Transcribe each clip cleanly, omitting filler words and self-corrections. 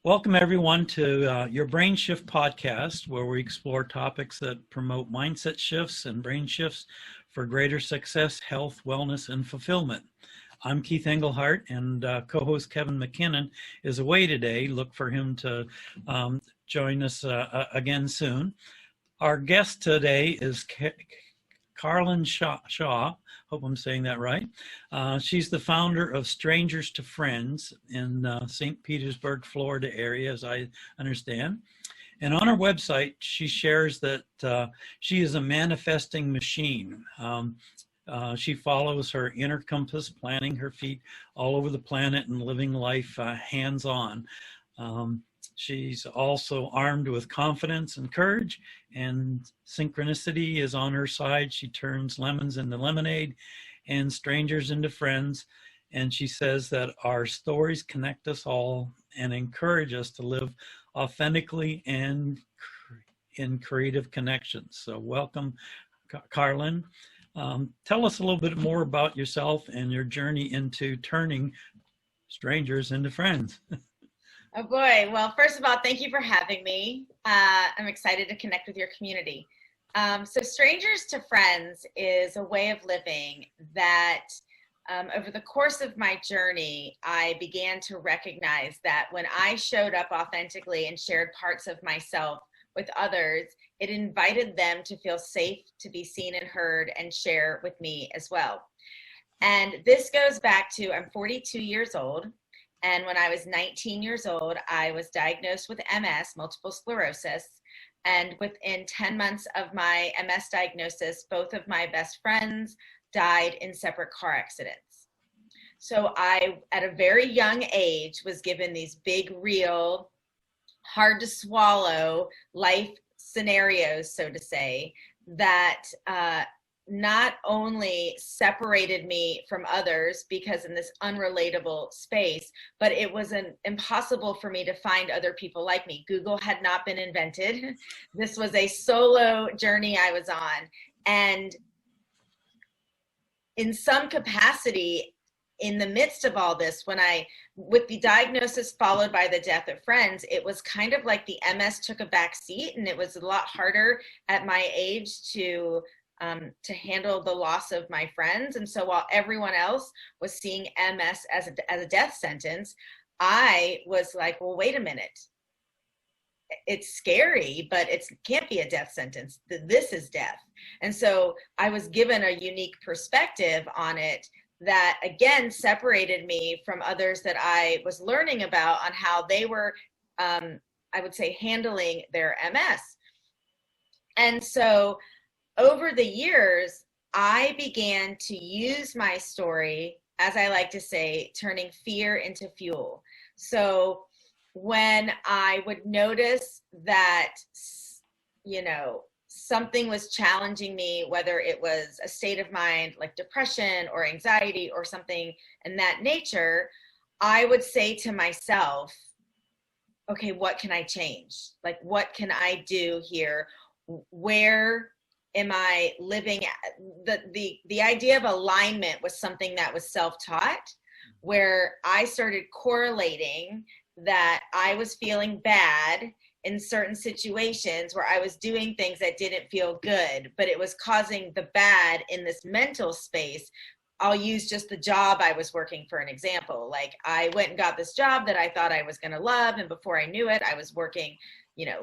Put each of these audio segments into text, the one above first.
Welcome, everyone, to your Brain Shift podcast, where we explore topics that promote mindset shifts and brain shifts for greater success, health, wellness, and fulfillment. I'm Keith Engelhardt, and co-host Kevin McKinnon is away today. Look for him to join us again soon. Our guest today is Carlyn Shaw. Hope I'm saying that right. She's the founder of Strangers to Friends in St. Petersburg, Florida area, as I understand. And on her website, she shares that she is a manifesting machine. She follows her inner compass, planting her feet all over the planet and living life hands-on. She's also armed with confidence and courage, and synchronicity is on her side. She turns lemons into lemonade and strangers into friends. And she says that our stories connect us all and encourage us to live authentically and in creative connections. So welcome, Carlyn. Tell us a little bit more about yourself and your journey into turning strangers into friends. Oh boy. Well, first of all, thank you for having me. I'm excited to connect with your community. So Strangers to Friends is a way of living that over the course of my journey, I began to recognize that when I showed up authentically and shared parts of myself with others, it invited them to feel safe to be seen and heard and share with me as well. And this goes back to, I'm 42 years old. And when I was 19 years old, I was diagnosed with MS, multiple sclerosis. And within 10 months of my MS diagnosis, both of my best friends died in separate car accidents. So I, at a very young age, was given these big, real, hard to swallow life scenarios, so to say, that not only separated me from others because in this unrelatable space, but it was impossible for me to find other people like me. Google had not been invented. This was a solo journey I was on. And in some capacity, in the midst of all this, with the diagnosis followed by the death of friends, it was kind of like the MS took a back seat, and it was a lot harder at my age to handle the loss of my friends. And so while everyone else was seeing MS as a death sentence, I was like, well, wait a minute. It's scary, but it can't be a death sentence. This is death. And so I was given a unique perspective on it that, again, separated me from others that I was learning about on how they were, I would say, handling their MS. And so over the years, I began to use my story, as I like to say, turning fear into fuel. So when I would notice that, something was challenging me, whether it was a state of mind like depression or anxiety or something in that nature, I would say to myself, okay, what can I change? Like, what can I do here? Where am I living? The idea of alignment was something that was self-taught, where I started correlating that I was feeling bad in certain situations where I was doing things that didn't feel good, but it was causing the bad in this mental space. I'll use just the job I was working for an example. Like, I went and got this job that I thought I was going to love, and before I knew it, I was working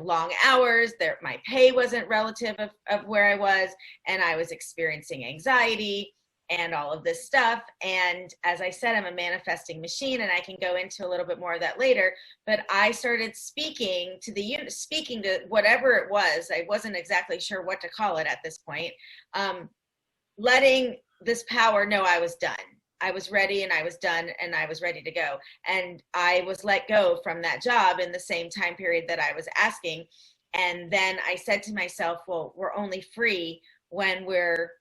long hours. My pay wasn't relative of where I was, and I was experiencing anxiety and all of this stuff. And as I said, I'm a manifesting machine, and I can go into a little bit more of that later, but I started speaking to whatever it was. I wasn't exactly sure what to call it at this point. Letting this power know I was done. I was ready, and I was done, and I was ready to go. And I was let go from that job in the same time period that I was asking. And then I said to myself, well, we're only free when we're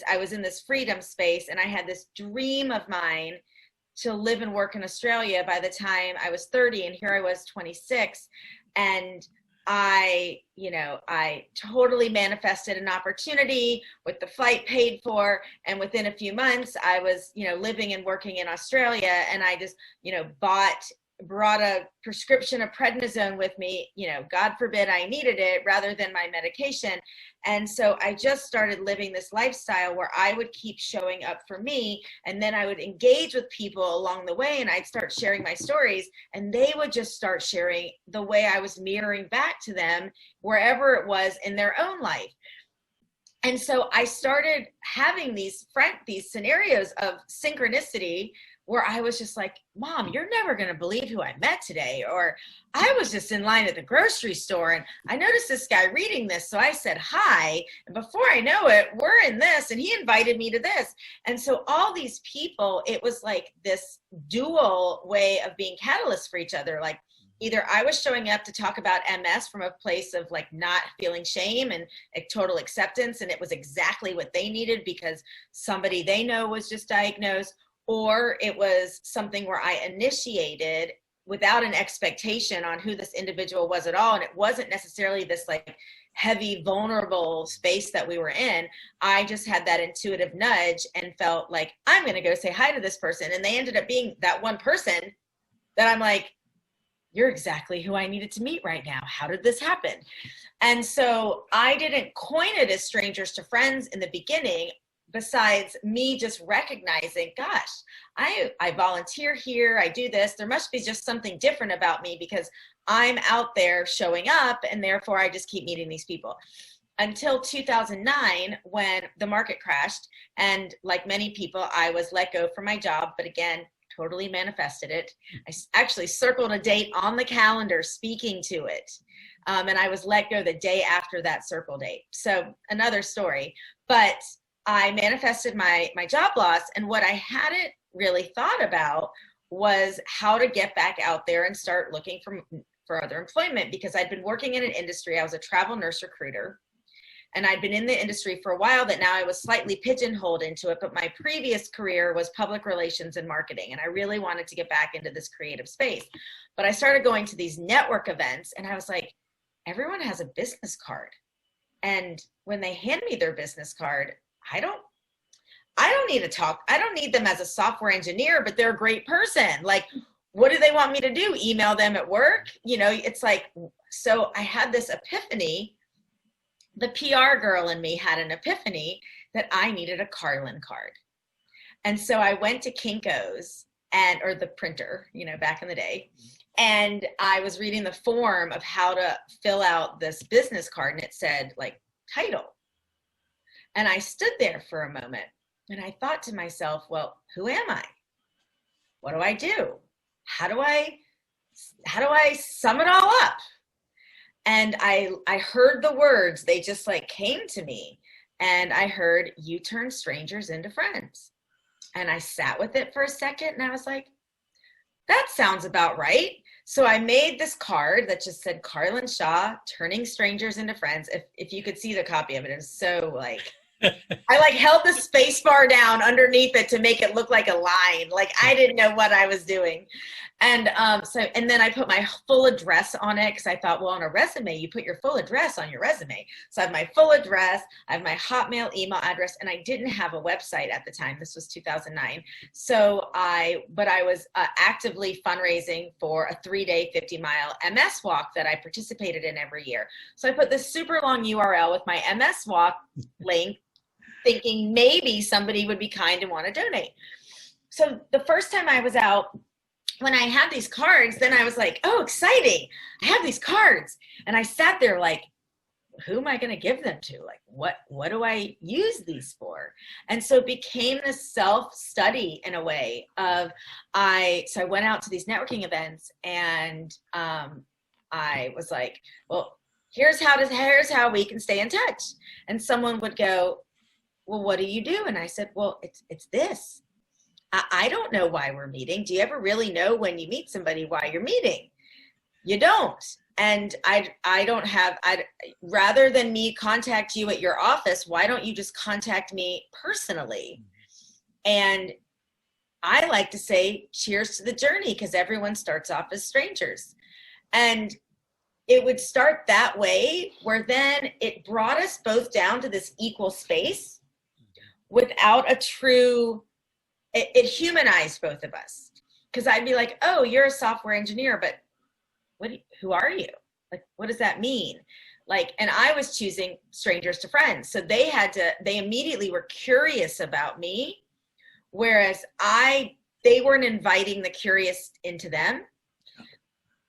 I was in this freedom space, and I had this dream of mine to live and work in Australia by the time I was 30, and here I was 26. And I totally manifested an opportunity with the flight paid for. And within a few months, I was, living and working in Australia. And I just, brought a prescription of prednisone with me, God forbid I needed it, rather than my medication. And so I just started living this lifestyle where I would keep showing up for me, and then I would engage with people along the way, and I'd start sharing my stories, and they would just start sharing the way I was mirroring back to them wherever it was in their own life. And so I started having these scenarios of synchronicity where I was just like, Mom, you're never going to believe who I met today. Or I was just in line at the grocery store and I noticed this guy reading this. So I said, hi. And before I know it, we're in this and he invited me to this. And so all these people, it was like this dual way of being catalysts for each other. Like either I was showing up to talk about MS from a place of like not feeling shame and total acceptance. And it was exactly what they needed because somebody they know was just diagnosed. Or it was something where I initiated without an expectation on who this individual was at all. And it wasn't necessarily this like heavy, vulnerable space that we were in. I just had that intuitive nudge and felt like, I'm going to go say hi to this person. And they ended up being that one person that I'm like, you're exactly who I needed to meet right now. How did this happen? And so I didn't coin it as strangers to friends in the beginning. Besides me just recognizing, gosh, I volunteer here, I do this, there must be just something different about me because I'm out there showing up and therefore I just keep meeting these people. Until 2009 when the market crashed and like many people, I was let go from my job, but again, totally manifested it. I actually circled a date on the calendar speaking to it. And I was let go the day after that circle date. So another story, but I manifested my job loss, and what I hadn't really thought about was how to get back out there and start looking for other employment because I'd been working in an industry. I was a travel nurse recruiter, and I'd been in the industry for a while that now I was slightly pigeonholed into it, but my previous career was public relations and marketing, and I really wanted to get back into this creative space. But I started going to these network events, and I was like, everyone has a business card. And when they hand me their business card, I don't need to talk. I don't need them as a software engineer, but they're a great person. Like, what do they want me to do? Email them at work? It's like, so I had this epiphany. The PR girl in me had an epiphany that I needed a Carlyn card. And so I went to Kinko's or the printer, back in the day. And I was reading the form of how to fill out this business card. And it said like title. And I stood there for a moment and I thought to myself, well, who am I? What do I do? How do I sum it all up? And I heard the words, they just like came to me. And I heard, you turn strangers into friends. And I sat with it for a second and I was like, that sounds about right. So I made this card that just said Carlyn Shaw, turning strangers into friends. If you could see the copy of it, it was so like, I like held the space bar down underneath it to make it look like a line. Like I didn't know what I was doing. And and then I put my full address on it because I thought, well, on a resume, you put your full address on your resume. So I have my full address, I have my Hotmail email address, and I didn't have a website at the time. This was 2009. But I was actively fundraising for a 3-day 50-mile MS walk that I participated in every year. So I put this super long URL with my MS walk link, thinking maybe somebody would be kind and want to donate. So the first time I was out, when I had these cards, then I was like, oh, exciting. I have these cards. And I sat there like, who am I going to give them to? Like, what do I use these for? And so it became this self-study in a way of so I went out to these networking events and I was like, well, here's how we can stay in touch. And someone would go, well, what do you do? And I said, well, it's this. I don't know why we're meeting. Do you ever really know when you meet somebody why you're meeting? You don't. And rather than me contact you at your office, why don't you just contact me personally? And I like to say, cheers to the journey, because everyone starts off as strangers. And it would start that way, where then it brought us both down to this equal space without a true, it humanized both of us. Because I'd be like, oh, you're a software engineer, but who are you? Like, what does that mean? Like, and I was choosing strangers to friends. So they immediately were curious about me, whereas they weren't inviting the curious into them.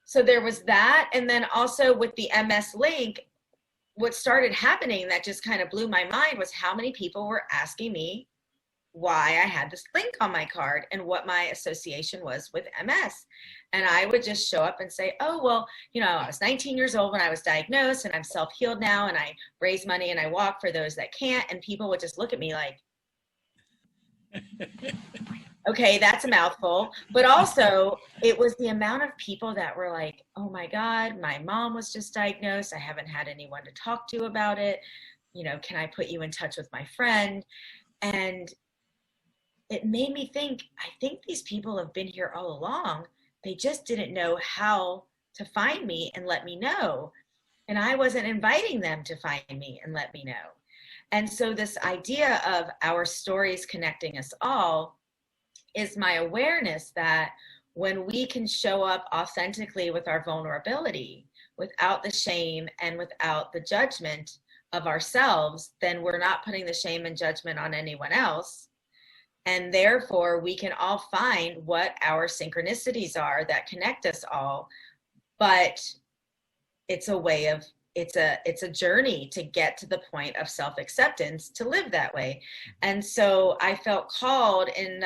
So there was that. And then also with the MS link, what started happening that just kind of blew my mind was how many people were asking me why I had this link on my card and what my association was with MS. And I would just show up and say, oh, well, you know, I was 19 years old when I was diagnosed, and I'm self-healed now, and I raise money and I walk for those that can't. And people would just look at me like, okay, that's a mouthful. But also it was the amount of people that were like, oh my God, my mom was just diagnosed. I haven't had anyone to talk to about it. You know, can I put you in touch with my friend? And it made me think, I think these people have been here all along. They just didn't know how to find me and let me know. And I wasn't inviting them to find me and let me know. And so this idea of our stories connecting us all is my awareness that when we can show up authentically with our vulnerability, without the shame and without the judgment of ourselves, then we're not putting the shame and judgment on anyone else. And therefore, we can all find what our synchronicities are that connect us all. But it's a way of, it's a journey to get to the point of self-acceptance to live that way. And so I felt called in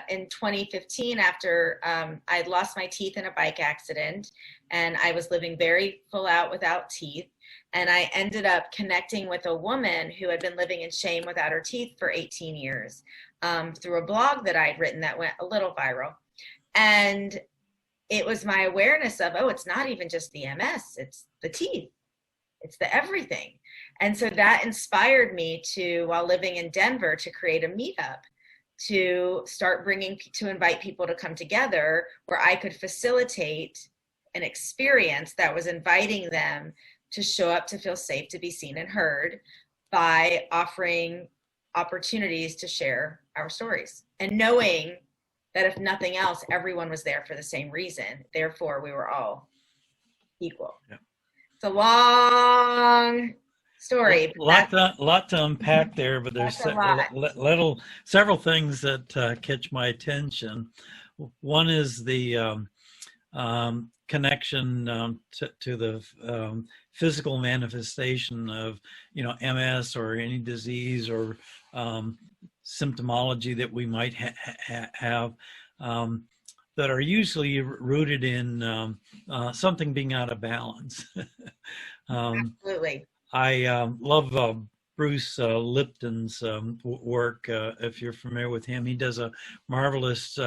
2015 after I'd lost my teeth in a bike accident, and I was living very full out without teeth. And I ended up connecting with a woman who had been living in shame without her teeth for 18 years through a blog that I'd written that went a little viral. And it was my awareness of, oh, it's not even just the MS, it's the teeth. It's the everything. And so that inspired me to, while living in Denver, to create a meetup, to start to invite people to come together where I could facilitate an experience that was inviting them to show up, to feel safe, to be seen and heard, by offering opportunities to share our stories. And knowing that if nothing else, everyone was there for the same reason. Therefore, we were all equal. Yeah. It's a long story. Lot to unpack there, but there's several things that catch my attention. One is the connection to the physical manifestation of, you know, MS or any disease or symptomology that we might have. That are usually rooted in something being out of balance. Absolutely. I love Bruce Lipton's work. If you're familiar with him, he does a marvelous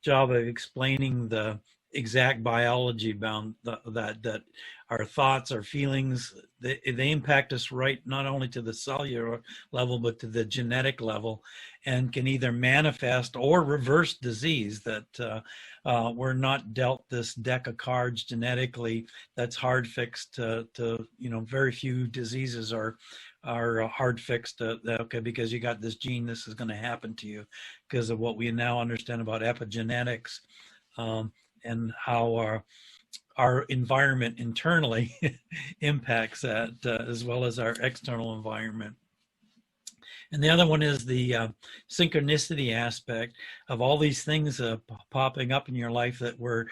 job of explaining the exact biology bound that our thoughts, our feelings, they impact us right not only to the cellular level but to the genetic level, and can either manifest or reverse disease. That we're not dealt this deck of cards genetically that's hard fixed to you know, very few diseases are hard fixed okay, because you got this gene, this is going to happen to you, because of what we now understand about epigenetics and how our environment internally impacts that as well as our external environment. And the other one is the synchronicity aspect of all these things popping up in your life that were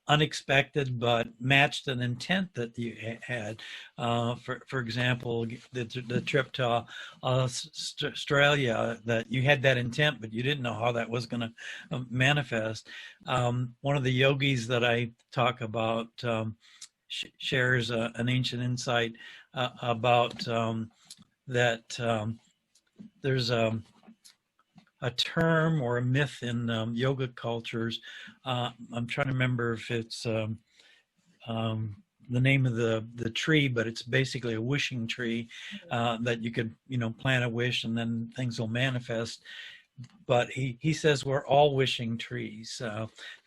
unexpected but matched an intent that you had. For example, the trip to Australia, that you had that intent, but you didn't know how that was going to manifest. One of the yogis that I talk about shares an ancient insight about that there's a term or a myth in yoga cultures. I'm trying to remember if it's the name of the tree, but it's basically a wishing tree that you could, you know, plant a wish and then things will manifest. but he says we're all wishing trees.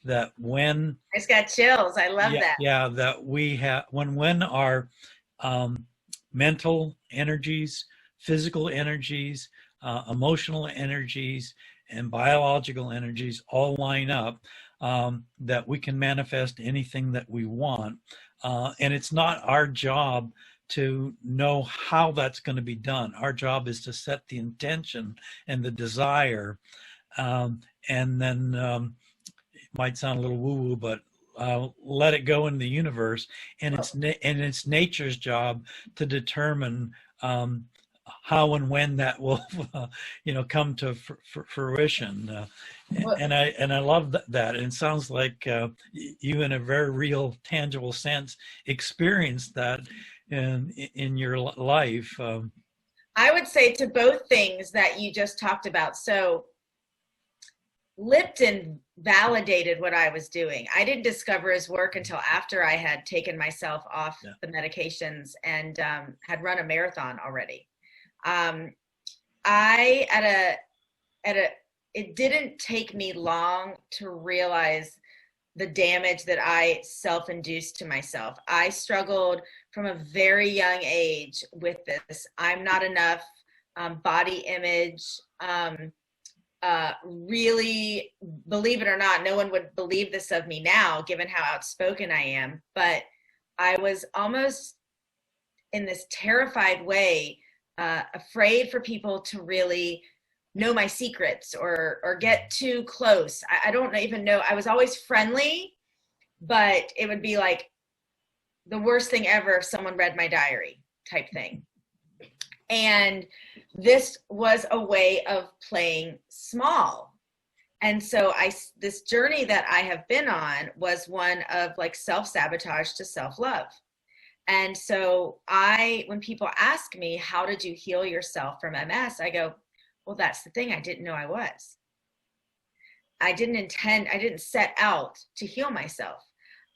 That when I just got chills. I love that. yeah, that we have when our um, mental energies, physical energies, emotional energies, and biological energies all line up, that we can manifest anything that we want. And it's not our job to know how that's going to be done. Our job is to set the intention and the desire, and then it might sound a little woo-woo, but let it go in the universe, and it's nature's job to determine how and when that will, come to fruition. And I love that. And it sounds like you, in a very real, tangible sense, experienced that in your life. I would say to both things that you just talked about. So Lipton validated what I was doing. I didn't discover his work until after I had taken myself off the medications and had run a marathon already. It didn't take me long to realize the damage that I self-induced to myself. I struggled from a very young age with this. I'm not enough, body image. Really, believe it or not, no one would believe this of me now, given how outspoken I am. But I was almost in this terrified way, afraid for people to really know my secrets or get too close. I don't even know. I was always friendly, but it would be like the worst thing ever if someone read my diary type thing. And this was a way of playing small. And so this journey that I have been on was one of like self-sabotage to self-love. And so when people ask me, how did you heal yourself from MS? I go, well, that's the thing. I didn't know I was. I didn't set out to heal myself.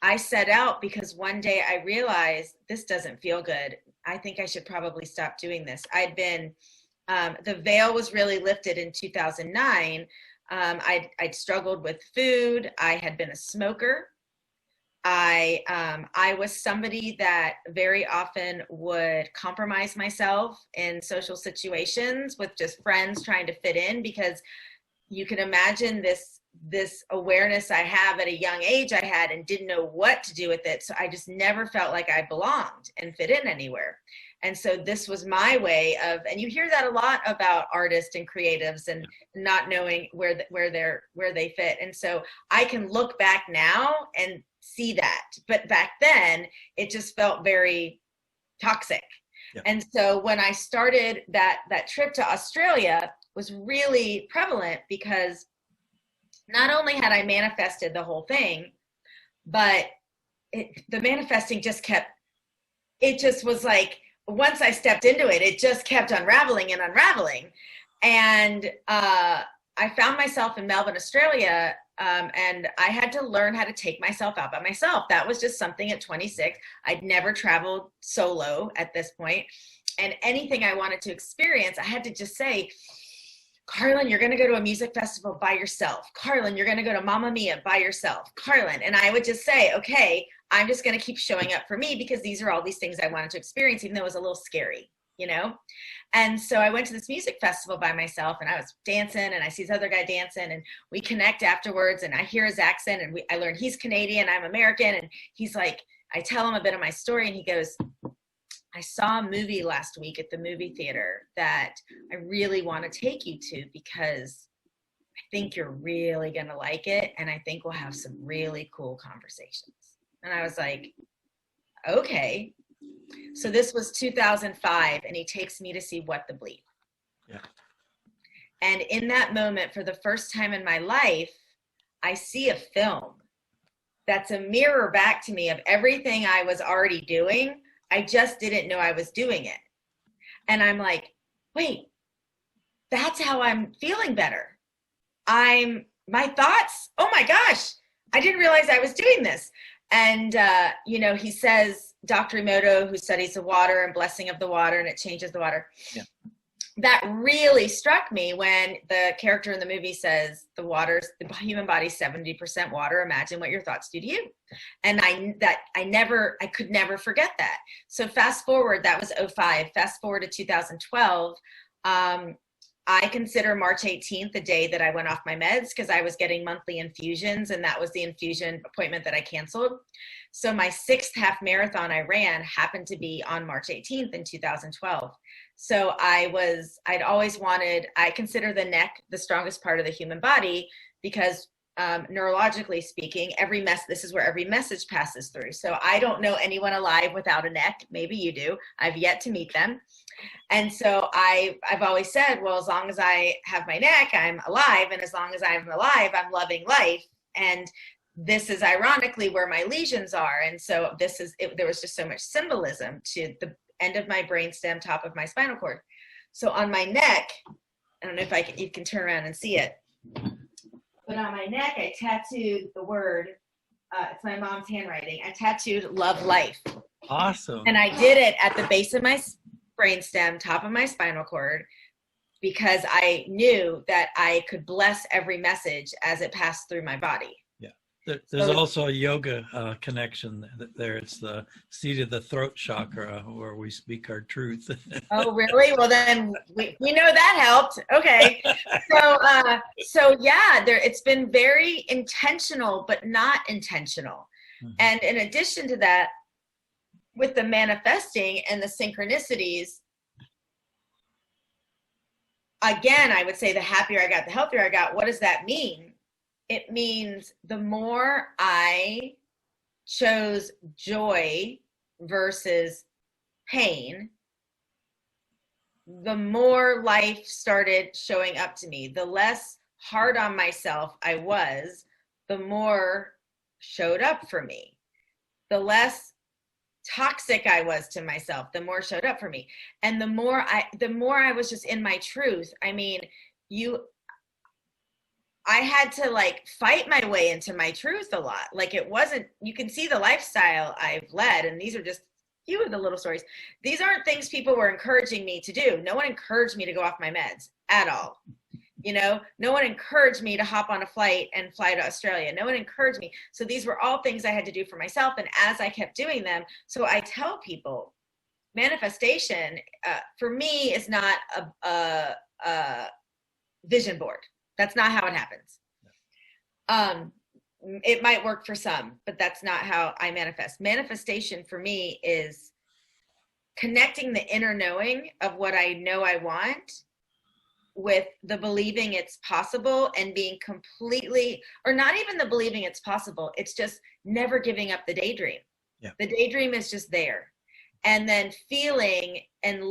I set out because one day I realized this doesn't feel good. I think I should probably stop doing this. The veil was really lifted in 2009. I'd struggled with food. I had been a smoker. I was somebody that very often would compromise myself in social situations with just friends trying to fit in, because you can imagine this awareness I have at a young age I had and didn't know what to do with it. So I just never felt like I belonged and fit in anywhere. And so this was my way of, and you hear that a lot about artists and creatives and not knowing where they fit. And so I can look back now and see that, but back then it just felt very toxic. Yeah. And so when I started that trip to Australia was really prevalent, because not only had I manifested the whole thing, but the manifesting it just was like, once I stepped into it, it just kept unraveling and unraveling. And I found myself in Melbourne, Australia, and I had to learn how to take myself out by myself. That was just something at 26. I'd never traveled solo at this point. And anything I wanted to experience, I had to just say, Carlyn, you're going to go to a music festival by yourself. Carlyn, you're going to go to Mamma Mia by yourself. Carlyn. And I would just say, okay, I'm just going to keep showing up for me, because these are all these things I wanted to experience, even though it was a little scary, And so I went to this music festival by myself, and I was dancing, and I see this other guy dancing, and we connect afterwards, and I hear his accent, and I learned he's Canadian, I'm American. And he's like, I tell him a bit of my story, and he goes, I saw a movie last week at the movie theater that I really want to take you to, because I think you're really going to like it. And I think we'll have some really cool conversations. And I was like, okay. So this was 2005, and he takes me to see What the Bleep. Yeah. And in that moment, for the first time in my life, I see a film that's a mirror back to me of everything I was already doing. I just didn't know I was doing it. And I'm like, wait, that's how I'm feeling better. My thoughts, oh my gosh, I didn't realize I was doing this. And, he says, Dr. Emoto, who studies the water and blessing of the water, and it changes the water. Yeah. that really struck me when the character in the movie says the human body's 70% water. Imagine what your thoughts do to you. And I could never forget that. So fast forward, that was 2005. Fast forward to 2012. I consider March 18th the day that I went off my meds, because I was getting monthly infusions, and that was the infusion appointment that I canceled. So my 6th half marathon I ran happened to be on March 18th in 2012. So I consider the neck the strongest part of the human body, because neurologically speaking, this is where every message passes through. So I don't know anyone alive without a neck. Maybe you do. I've yet to meet them. And so I've always said, well, as long as I have my neck, I'm alive. And as long as I'm alive, I'm loving life. And this is ironically where my lesions are. And so there was just so much symbolism to the end of my brainstem, top of my spinal cord. So on my neck, I don't know if you can turn around and see it, but on my neck, I tattooed the word, it's my mom's handwriting. I tattooed love life. Awesome. And I did it at the base of my brainstem, top of my spinal cord, because I knew that I could bless every message as it passed through my body. There's also a yoga connection there. It's the seat of the throat chakra where we speak our truth. Oh, really? Well, then we know that helped. Okay. So yeah, it's been very intentional, but not intentional. Mm-hmm. And in addition to that, with the manifesting and the synchronicities, again, I would say the happier I got, the healthier I got. What does that mean? It means the more I chose joy versus pain, the more life started showing up to me. The less hard on myself I was, the more showed up for me. The less toxic I was to myself, the more showed up for me. And the more I was just in my truth. I mean, I had to fight my way into my truth a lot. You can see the lifestyle I've led, and these are just few of the little stories. These aren't things people were encouraging me to do. No one encouraged me to go off my meds at all. No one encouraged me to hop on a flight and fly to Australia. No one encouraged me. So these were all things I had to do for myself. And as I kept doing them, so I tell people, manifestation for me is not a vision board. That's not how it happens. It might work for some, but that's not how I manifest. Manifestation for me is connecting the inner knowing of what I know I want with the believing it's possible, and being completely, or not even the believing it's possible, it's just never giving up the daydream. Yeah. The daydream is just there. And then feeling and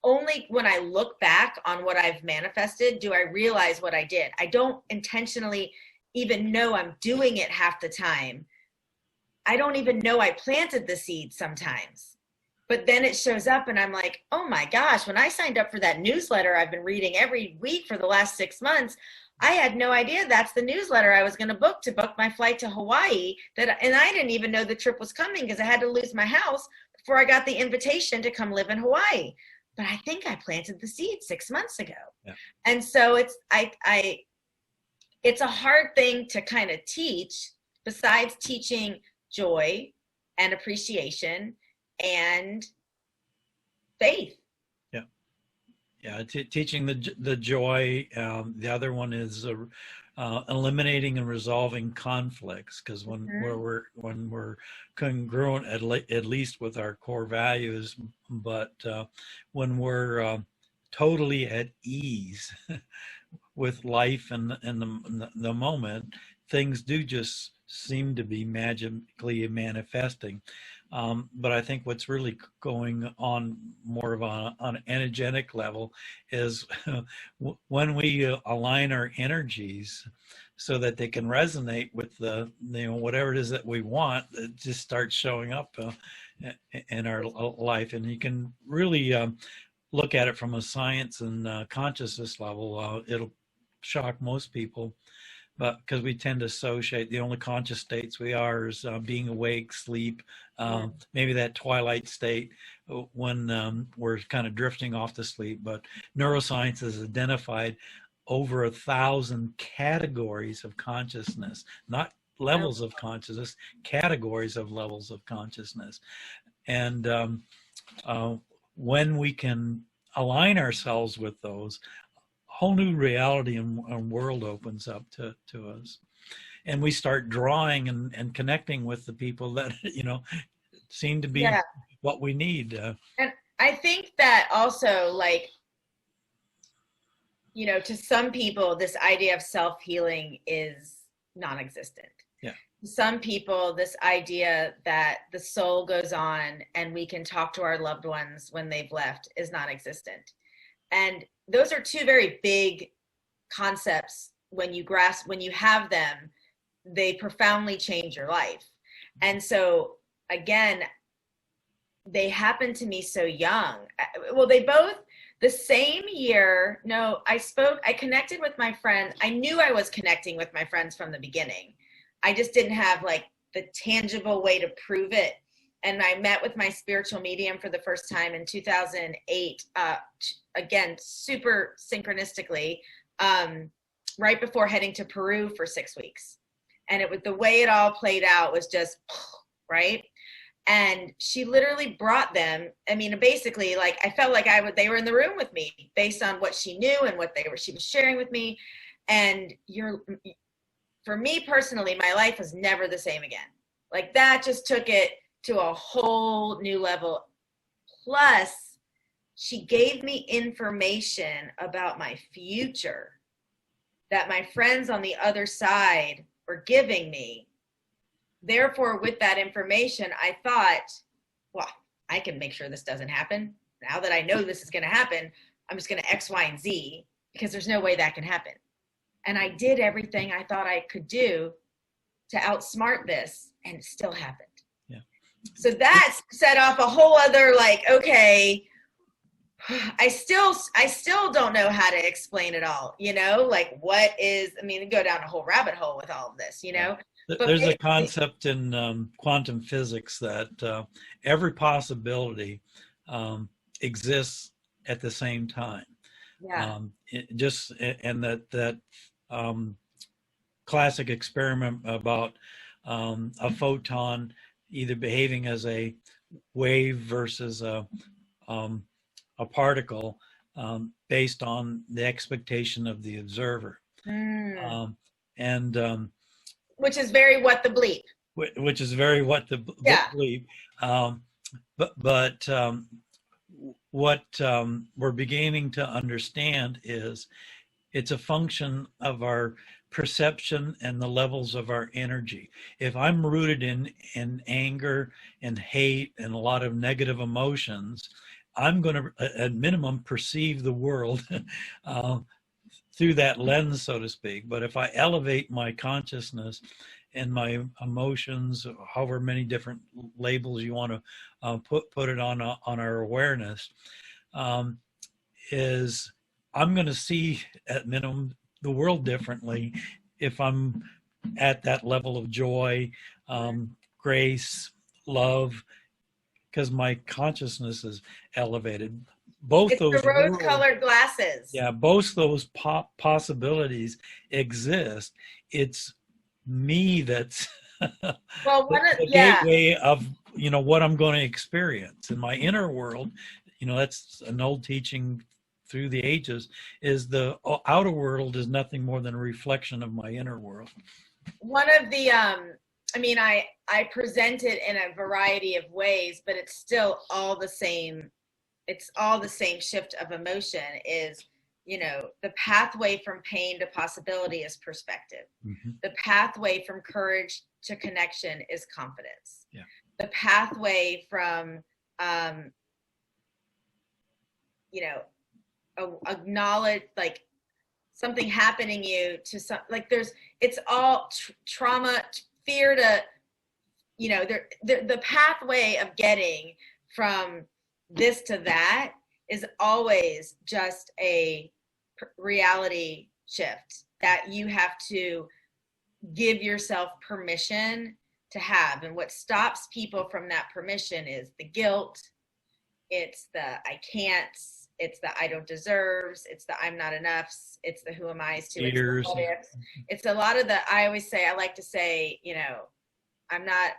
only when I look back on what I've manifested do I realize what I did. I don't intentionally even know I'm doing it half the time. I don't even know I planted the seed sometimes. But then it shows up and I'm like, oh my gosh, when I signed up for that newsletter I've been reading every week for the last 6 months, I had no idea that's the newsletter I was going to book my flight to Hawaii. And I didn't even know the trip was coming because I had to lose my house before I got the invitation to come live in Hawaii. But I think I planted the seed 6 months ago. Yeah. And so it's a hard thing to kind of teach, besides teaching joy and appreciation and faith. Yeah, teaching the joy. The other one is eliminating and resolving conflicts, because when we're congruent, at least with our core values, but when we're totally at ease with life and the moment, things do just seem to be magically manifesting. But I think what's really going on more of on an energetic level is when we align our energies so that they can resonate with the whatever it is that we want, it just starts showing up in our life. And you can really look at it from a science and consciousness level. It'll shock most people but because we tend to associate the only conscious states we are is being awake, sleep, maybe that twilight state when we're kind of drifting off to sleep. But neuroscience has identified over 1,000 categories of consciousness, not levels of consciousness, categories of levels of consciousness. And when we can align ourselves with those, a whole new reality and world opens up to us. And we start drawing and connecting with the people that, seem to be what we need. And I think that also, like, to some people, this idea of self-healing is non-existent. Yeah. To some people, this idea that the soul goes on and we can talk to our loved ones when they've left is non-existent. And those are two very big concepts. When you have them, they profoundly change your life. And so, again, they happened to me so young. Well, they both, the same year, I connected with my friends. I knew I was connecting with my friends from the beginning. I just didn't have like the tangible way to prove it. And I met with my spiritual medium for the first time in 2008, again, super synchronistically, right before heading to Peru for 6 weeks. And it was, the way it all played out was just, right? And she literally brought them. I mean, basically, like, I felt like they were in the room with me based on what she knew and what she was sharing with me. And for me personally, my life was never the same again. Like, that just took it to a whole new level. Plus, she gave me information about my future that my friends on the other side were giving me. Therefore, with that information, I thought, well, I can make sure this doesn't happen. Now that I know this is going to happen, I'm just going to X, Y, and Z, because there's no way that can happen. And I did everything I thought I could do to outsmart this, and it still happened. Yeah. So that set off a whole other, like, okay, I still don't know how to explain it all, like what is, go down a whole rabbit hole with all of this, But there's a concept in quantum physics that every possibility exists at the same time. Yeah. That classic experiment about a photon either behaving as a wave versus a particle based on the expectation of the observer. Which is very what the bleep. Which is very what the bleep. But what we're beginning to understand is it's a function of our perception and the levels of our energy. If I'm rooted in anger and hate and a lot of negative emotions, I'm going to, at minimum, perceive the world through that lens, so to speak. But if I elevate my consciousness and my emotions, however many different labels you want to put it on our awareness, is I'm going to see at minimum the world differently if I'm at that level of joy, grace, love, because my consciousness is elevated. It's those the rose-colored glasses. Yeah, both those possibilities exist. It's me that's the gateway of what I'm going to experience in my inner world. That's an old teaching through the ages. Is the outer world is nothing more than a reflection of my inner world. One of the I present it in a variety of ways, but it's still all the same. It's all the same shift of emotion is, the pathway from pain to possibility is perspective. Mm-hmm. The pathway from courage to connection is confidence. Yeah. The pathway from, acknowledge, like, something happening you to some, like, it's all trauma, fear to, the pathway of getting from this to that is always just a reality shift that you have to give yourself permission to have. And what stops people from that permission is the guilt, it's the I can'ts, it's the I don't deserves, it's the I'm not enoughs, it's the who am I's to, it's the what ifs. It's a lot of the, I like to say, you know, I'm not,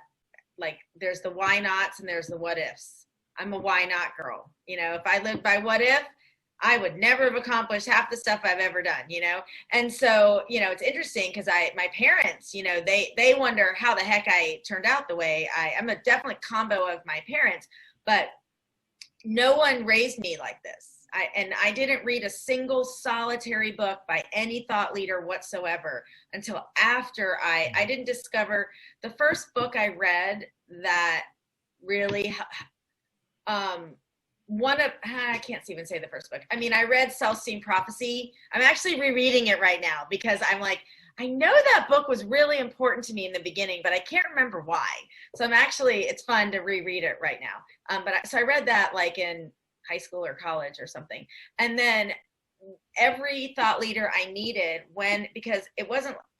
like, there's the why nots and there's the what ifs. I'm a why not girl. You know, if I lived by what if, I would never have accomplished half the stuff I've ever done, you know? And so, you know, it's interesting because my parents, you know, they wonder how the heck I turned out the way I'm a definitely combo of my parents, but no one raised me like this. I didn't read a single solitary book by any thought leader whatsoever until after I didn't discover the first book I read that really, I can't even say the first book. I mean, I read Self-Esteem Prophecy. I'm actually rereading it right now because I'm like, I know that book was really important to me in the beginning, but I can't remember why. So it's fun to reread it right now. So I read that like in high school or college or something. And then every thought leader I needed because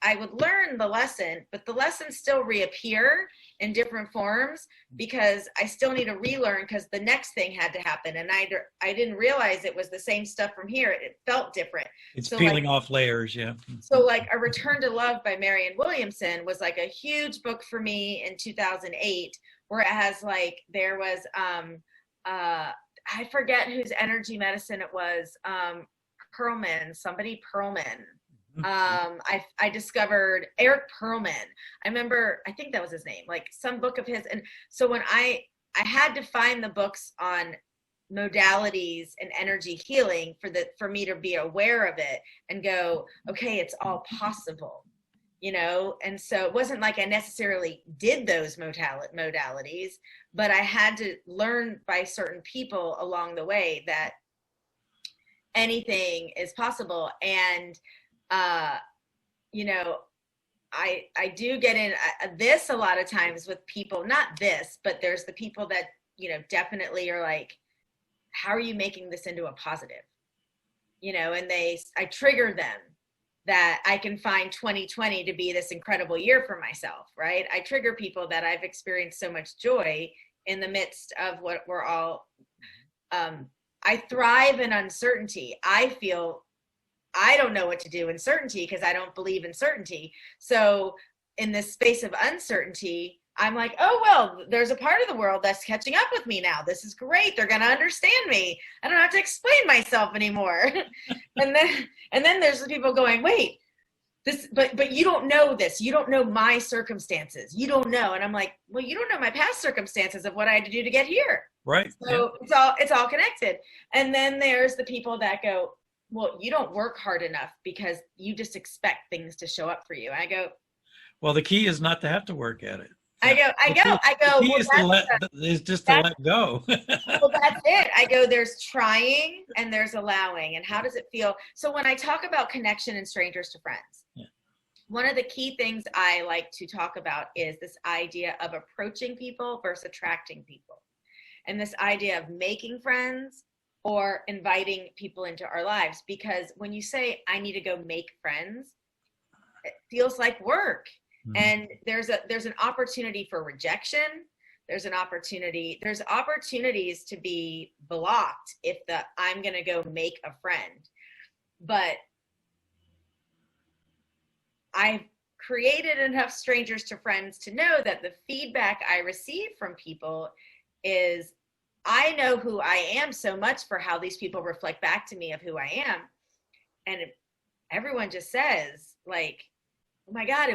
I would learn the lesson, but the lessons still reappear in different forms because I still need to relearn because the next thing had to happen. And I didn't realize it was the same stuff from here. It felt different. It's peeling off layers. Yeah. So like A Return to Love by Marianne Williamson was like a huge book for me in 2008, where it has like, there was, I forget whose energy medicine it was. Perlman. I discovered Eric Perlman. I think that was his name, like some book of his. And so when I had to find the books on modalities and energy healing for me to be aware of it and go, okay, it's all possible, you know? And so it wasn't like I necessarily did those modalities, but I had to learn by certain people along the way that anything is possible. And, you know, I do get in this a lot of times with people, not this, but there's the people that, you know, definitely are like, how are you making this into a positive? You know, and I trigger them that I can find 2020 to be this incredible year for myself, right? I trigger people that I've experienced so much joy in the midst of what we're all, I thrive in uncertainty. I feel I don't know what to do in certainty because I don't believe in certainty. So in this space of uncertainty, I'm like, oh, well, there's a part of the world that's catching up with me now. This is great. They're going to understand me. I don't have to explain myself anymore. and then there's the people going, wait, but you don't know this. You don't know my circumstances. You don't know. And I'm like, well, you don't know my past circumstances of what I had to do to get here. Right. So yeah. It's all connected. And then there's the people that go, well, you don't work hard enough because you just expect things to show up for you. And I go, well, the key is not to have to work at it. I go. The key is just to let go. Well, that's it. I go, there's trying and there's allowing. And how does it feel? So when I talk about connection and strangers to friends, yeah, one of the key things I like to talk about is this idea of approaching people versus attracting people. And this idea of making friends or inviting people into our lives. Because when you say, I need to go make friends, it feels like work. Mm-hmm. And there's an opportunity for rejection. There's opportunities to be blocked if I'm going to go make a friend. But I've created enough strangers to friends to know that the feedback I receive from people is, I know who I am so much for how these people reflect back to me of who I am. And everyone just says like, oh my God,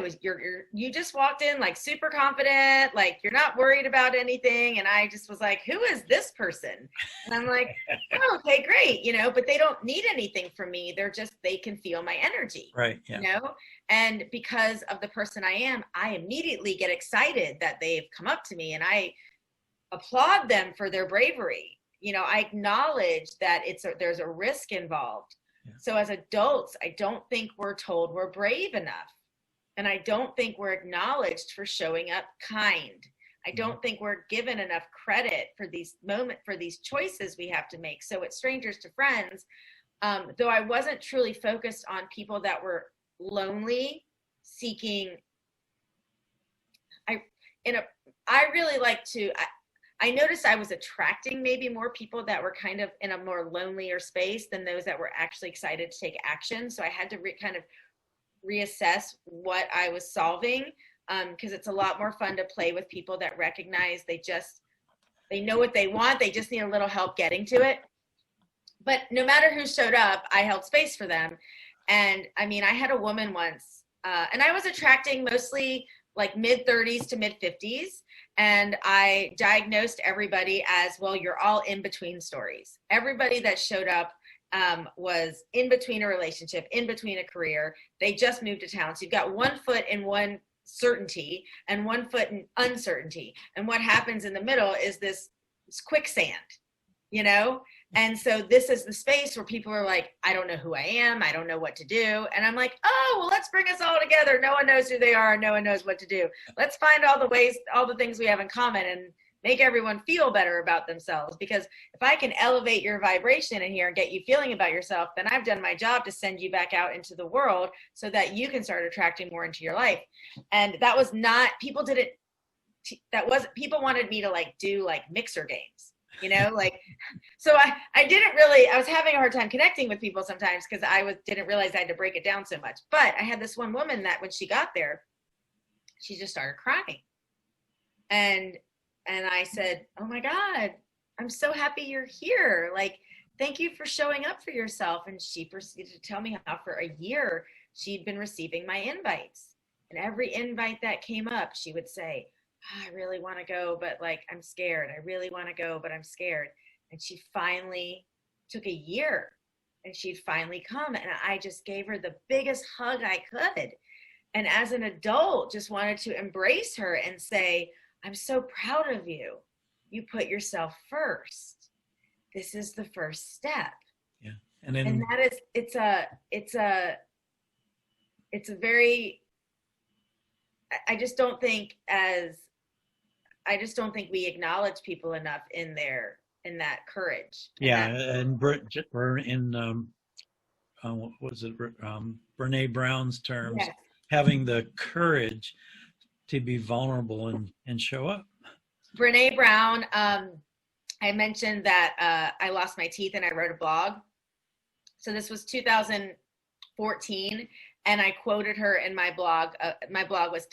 you just walked in like super confident, like you're not worried about anything. And I just was like, who is this person? And I'm like, oh, okay, great. You know, but they don't need anything from me. They can feel my energy. Right. Yeah. You know, and because of the person I am, I immediately get excited that they've come up to me, and I applaud them for their bravery. You know, I acknowledge that there's a risk involved. Yeah. So as adults, I don't think we're told we're brave enough. And I don't think we're acknowledged for showing up kind. I don't think we're given enough credit for these choices we have to make. So at Strangers to Friends, though I wasn't truly focused on people that were lonely, seeking, I really like to, I noticed I was attracting maybe more people that were kind of in a more lonelier space than those that were actually excited to take action. So I had to kind of reassess what I was solving, because it's a lot more fun to play with people that recognize they know what they want. They just need a little help getting to it. But no matter who showed up, I held space for them. And I mean, I had a woman once, and I was attracting mostly like mid-30s to mid-50s. And I diagnosed everybody as, well, you're all in between stories. Everybody that showed up was in between a relationship, in between a career. They just moved to town. So you've got one foot in one certainty and one foot in uncertainty. And what happens in the middle is this quicksand, you know? And so this is the space where people are like, I don't know who I am. I don't know what to do. And I'm like, oh, well, let's bring us all together. No one knows who they are. No one knows what to do. Let's find all the ways, all the things we have in common and make everyone feel better about themselves. Because if I can elevate your vibration in here and get you feeling about yourself, then I've done my job to send you back out into the world so that you can start attracting more into your life. And that was not, people wanted me to like do like mixer games. You know, like, so I didn't really, I was having a hard time connecting with people sometimes because didn't realize I had to break it down so much. But I had this one woman that when she got there, she just started crying. And I said, oh my God, I'm so happy you're here. Like, thank you for showing up for yourself. And she proceeded to tell me how for a year she'd been receiving my invites. And every invite that came up, she would say, I really want to go, but like, I'm scared. I really want to go, but I'm scared. And she finally took a year and she'd finally come. And I just gave her the biggest hug I could. And as an adult, just wanted to embrace her and say, I'm so proud of you. You put yourself first. This is the first step. Yeah. And that is, it's a very, I just don't think we acknowledge people enough in that courage. Yeah, and in what was it? Brene Brown's terms, yes. Having the courage to be vulnerable and show up. Brene Brown. I mentioned that I lost my teeth and I wrote a blog. So this was 2014, and I quoted her in my blog. My blog was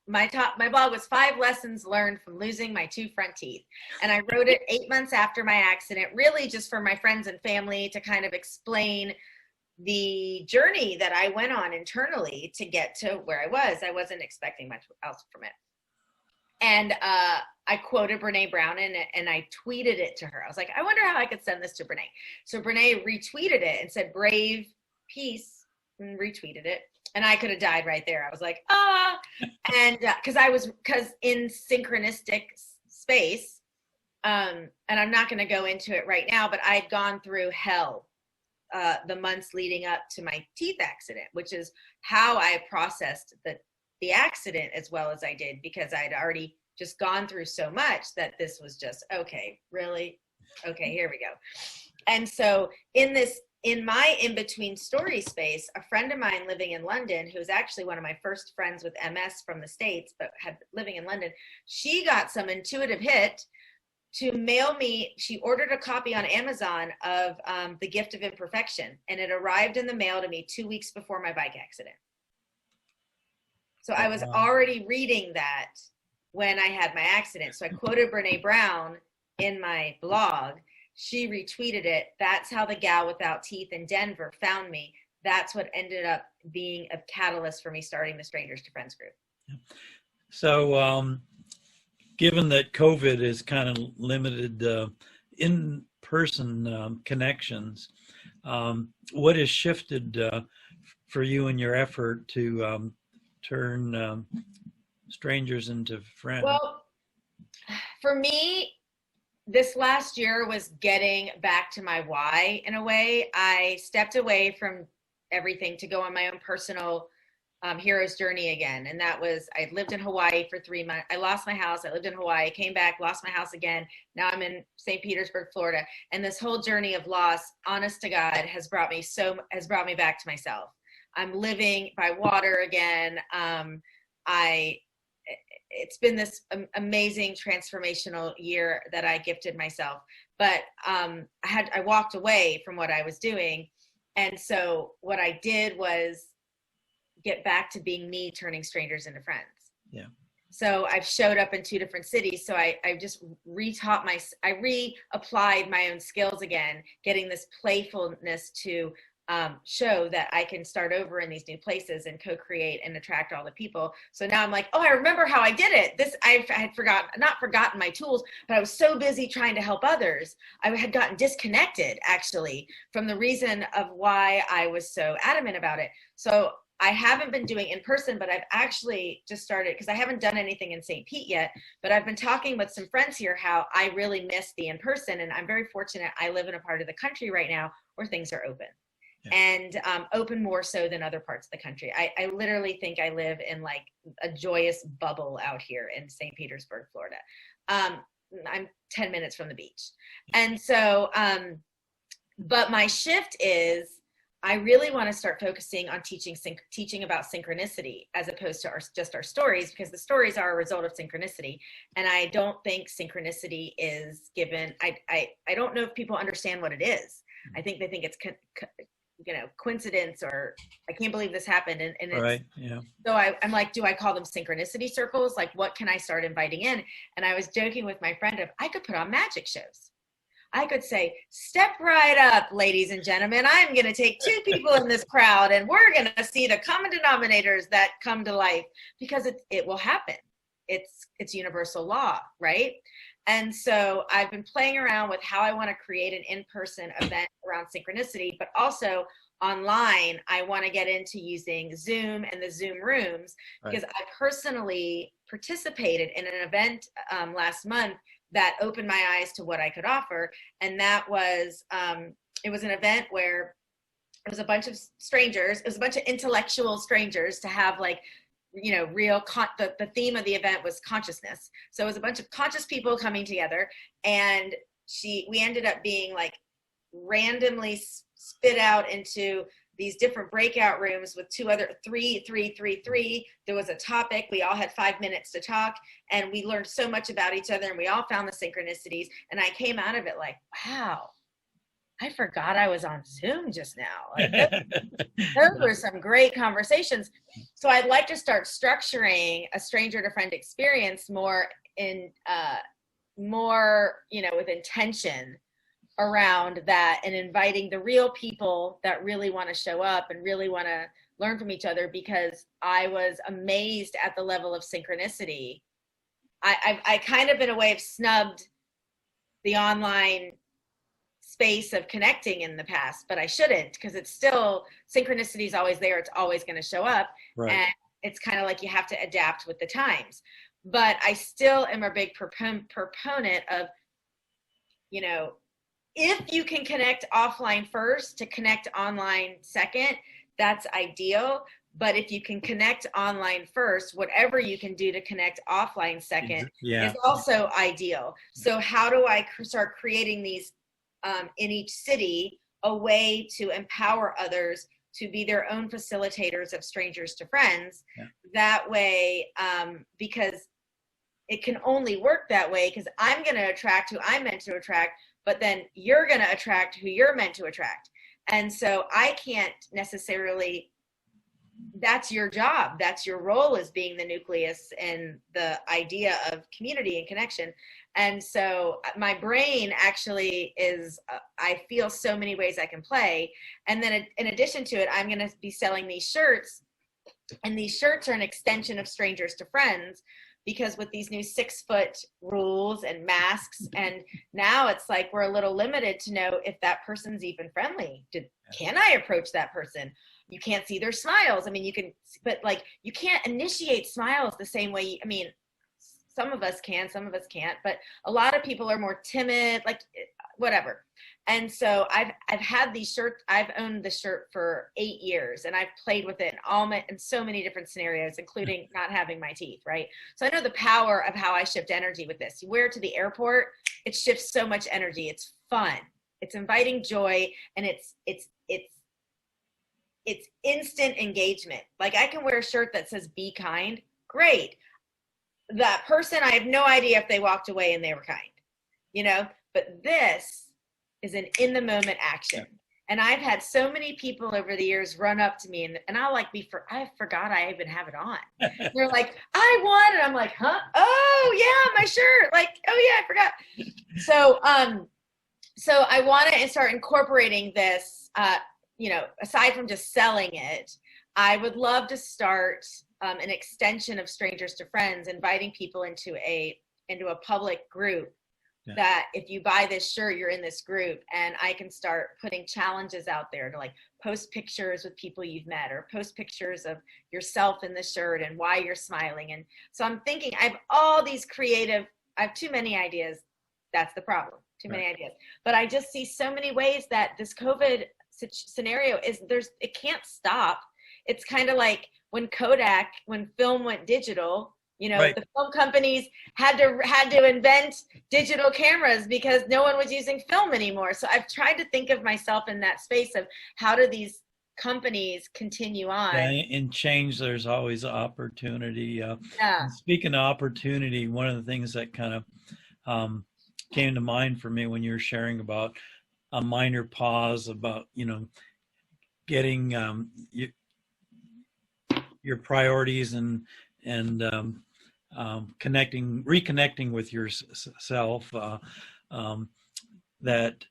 My blog was 5 lessons learned from losing my 2 front teeth. And I wrote it 8 months after my accident, really just for my friends and family to kind of explain the journey that I went on internally to get to where I was. I wasn't expecting much else from it. And I quoted Brene Brown and I tweeted it to her. I was like, I wonder how I could send this to Brene. So Brene retweeted it and said, brave peace, and retweeted it. And I could have died right there. I was like, and because in synchronistic space, and I'm not going to go into it right now, but I'd gone through hell the months leading up to my teeth accident, which is how I processed the accident as well as I did, because I'd already just gone through so much that this was just, okay, really? Okay, here we go. And so in my in-between story space, a friend of mine living in London, who was actually one of my first friends with MS from the States, but living in London, she got some intuitive hit to mail me. She ordered a copy on Amazon of The Gift of Imperfection, and it arrived in the mail to me 2 weeks before my bike accident. So I was already reading that when I had my accident. So I quoted Brene Brown in my blog. She retweeted it. That's how the gal without teeth in Denver found me. That's what ended up being a catalyst for me starting the Strangers to Friends group. So given that COVID has kind of limited in-person connections, what has shifted for you in your effort to turn strangers into friends? Well, for me, this last year was getting back to my why in a way. I stepped away from everything to go on my own personal hero's journey again. And that was, I lived in Hawaii for 3 months. I lost my house. I lived in Hawaii, came back, lost my house again. Now I'm in St. Petersburg, Florida. And this whole journey of loss, honest to God, has brought me back to myself. I'm living by water again. It's been this amazing transformational year that I gifted myself, but I walked away from what I was doing. And so what I did was get back to being me, turning strangers into friends. Yeah. So I've showed up in 2 different cities. So I just I reapplied my own skills again, getting this playfulness to show that I can start over in these new places and co-create and attract all the people. So now I'm like, oh, I remember how I did it. I had not forgotten my tools, but I was so busy trying to help others. I had gotten disconnected actually from the reason of why I was so adamant about it. So I haven't been doing in person, but I've actually just started, because I haven't done anything in St. Pete yet, but I've been talking with some friends here how I really miss the in person. And I'm very fortunate. I live in a part of the country right now where things are open. Yeah. And open more so than other parts of the country. I literally think I live in like a joyous bubble out here in St. Petersburg, Florida. I'm 10 minutes from the beach. And so, but my shift is, I really want to start focusing on teaching about synchronicity as opposed to just our stories, because the stories are a result of synchronicity. And I don't think synchronicity is given. I don't know if people understand what it is. I think they think it's coincidence, or I can't believe this happened. And it's, right. Yeah. So I'm like, do I call them synchronicity circles? Like, what can I start inviting in? And I was joking with my friend of, I could put on magic shows. I could say, step right up, ladies and gentlemen. I'm going to take 2 people in this crowd and we're going to see the common denominators that come to life, because it will happen. It's universal law, right? And so I've been playing around with how I want to create an in-person event around synchronicity, but also online, I want to get into using Zoom and the Zoom rooms, because I personally participated in an event last month that opened my eyes to what I could offer. And that was, it was an event where it was a bunch of strangers, it was a bunch of intellectual strangers to have like, real, the theme of the event was consciousness. So it was a bunch of conscious people coming together, and we ended up being like randomly spit out into these different breakout rooms with 3. There was a topic. We all had 5 minutes to talk, and we learned so much about each other, and we all found the synchronicities. And I came out of it like, wow, I forgot I was on Zoom just now. Like, those were some great conversations. So I'd like to start structuring a stranger to friend experience more with intention around that, and inviting the real people that really want to show up and really want to learn from each other, because I was amazed at the level of synchronicity. I kind of in a way have snubbed the online space of connecting in the past, but I shouldn't, because it's still, synchronicity is always there. It's always going to show up. Right. And it's kind of like you have to adapt with the times. But I still am a big proponent of, if you can connect offline first to connect online second, that's ideal. But if you can connect online first, whatever you can do to connect offline second is also ideal. So how do I start creating these in each city, a way to empower others to be their own facilitators of strangers to friends? That way, because it can only work that way, because I'm going to attract who I'm meant to attract, but then you're going to attract who you're meant to attract. And so I can't necessarily, that's your job. That's your role, as being the nucleus and the idea of community and connection. And so my brain actually is, I feel so many ways I can play. And then in addition to it, I'm going to be selling these shirts, and these shirts are an extension of strangers to friends, because with these new 6-foot rules and masks, and now it's like we're a little limited to know if that person's even friendly. Can I approach that person? You can't see their smiles. I mean, you can, but like, you can't initiate smiles the same way. Some of us can, some of us can't, but a lot of people are more timid, like whatever. And so I've had these shirts. I've owned the shirt for 8 years, and I've played with it in so many different scenarios, including not having my teeth, right? So I know the power of how I shift energy with this. You wear it to the airport, it shifts so much energy. It's fun. It's inviting joy, and it's it's instant engagement. Like I can wear a shirt that says be kind. Great. That person, I have no idea if they walked away and they were kind, you know, but this is an in the moment action. And I've had so many people over the years run up to me and I'll like I forgot I even have it on. They're like, I won. And I'm like, huh? Oh yeah, my shirt. Like, oh yeah, I forgot. So I want to start incorporating this, you know, aside from just selling it, I would love to start an extension of Strangers to Friends, inviting people into a public group. Yeah. That if you buy this shirt, you're in this group, and I can start putting challenges out there to like post pictures with people you've met or post pictures of yourself in the shirt and why you're smiling. And so I'm thinking I have all these I have too many ideas. That's the problem. Too many ideas. But I just see so many ways that this COVID scenario it can't stop. It's kind of like when film went digital, you know, the film companies had to invent digital cameras because no one was using film anymore. So I've tried to think of myself in that space of how do these companies continue on. Yeah, in change, there's always opportunity. Speaking of opportunity, one of the things that kind of came to mind for me when you were sharing about a minor pause about, you know, getting your priorities and reconnecting with yourself, that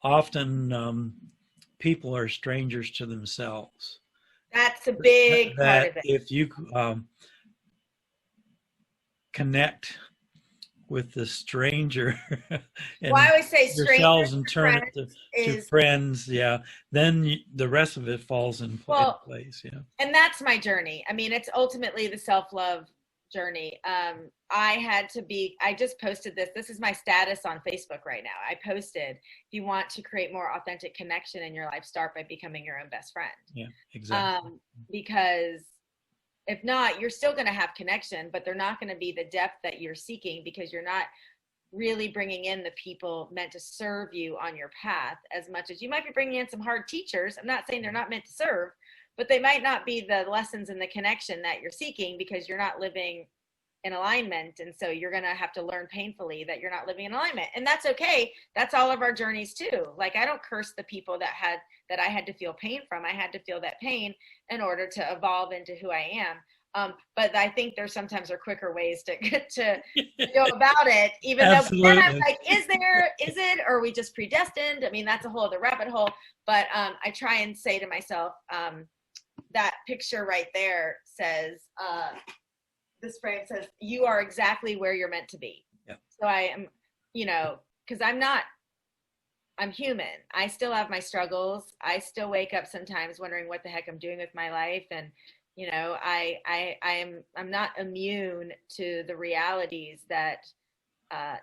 often people are strangers to themselves. That's a big part of it. If you connect with the stranger and I always say yourselves and turn it to friends, then the rest of it falls in place. And that's my journey. I mean, it's ultimately the self-love journey. I just posted this is my status on Facebook right now. I posted, if you want to create more authentic connection in your life, start by becoming your own best friend. Yeah, exactly. Because if not, you're still going to have connection, but they're not going to be the depth that you're seeking because you're not really bringing in the people meant to serve you on your path as much as you might be bringing in some hard teachers. I'm not saying they're not meant to serve, but they might not be the lessons and the connection that you're seeking because you're not living in alignment. And so you're going to have to learn painfully that you're not living in alignment. And that's okay. That's all of our journeys too. Like I don't curse the people that I had to feel pain from. I had to feel that pain in order to evolve into who I am. But I think there sometimes are quicker ways to go about it, even Absolutely. Though then I'm like, is it, or are we just predestined? I mean, that's a whole other rabbit hole. But I try and say to myself, that picture right there says, this frame says, you are exactly where you're meant to be. Yep. So I am, you know, because I'm human. I still have my struggles. I still wake up sometimes wondering what the heck I'm doing with my life. And, you know, I'm not immune to the realities that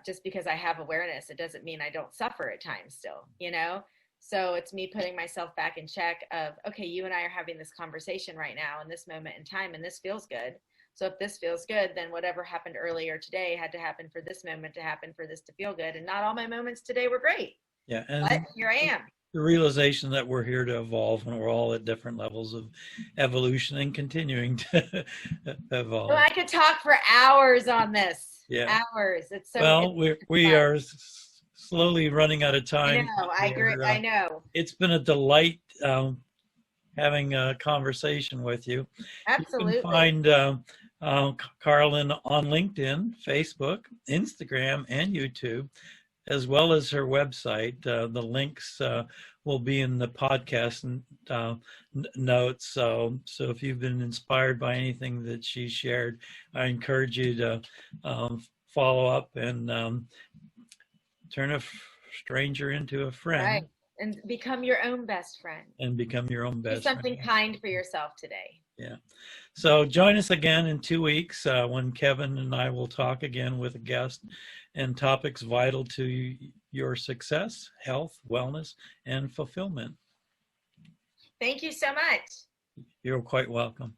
just because I have awareness, it doesn't mean I don't suffer at times still, you know? So it's me putting myself back in check of, okay, you and I are having this conversation right now in this moment in time, and this feels good. So if this feels good, then whatever happened earlier today had to happen for this moment to happen for this to feel good. And not all my moments today were great. Yeah. And but here I am. The realization that we're here to evolve and we're all at different levels of evolution and continuing to evolve. Well, I could talk for hours on this. Yeah. Hours. It's so well, we are slowly running out of time. I know. I agree. I know. It's been a delight having a conversation with you. Absolutely. You can find Carlyn on LinkedIn, Facebook, Instagram, and YouTube, as well as her website. The links will be in the podcast notes. So if you've been inspired by anything that she shared, I encourage you to follow up and turn a stranger into a friend. Right. And become your own best friend. And become your own best friend. Do something kind for yourself today. Yeah. So join us again in 2 weeks when Kevin and I will talk again with a guest and topics vital to your success, health, wellness, and fulfillment. Thank you so much. You're quite welcome.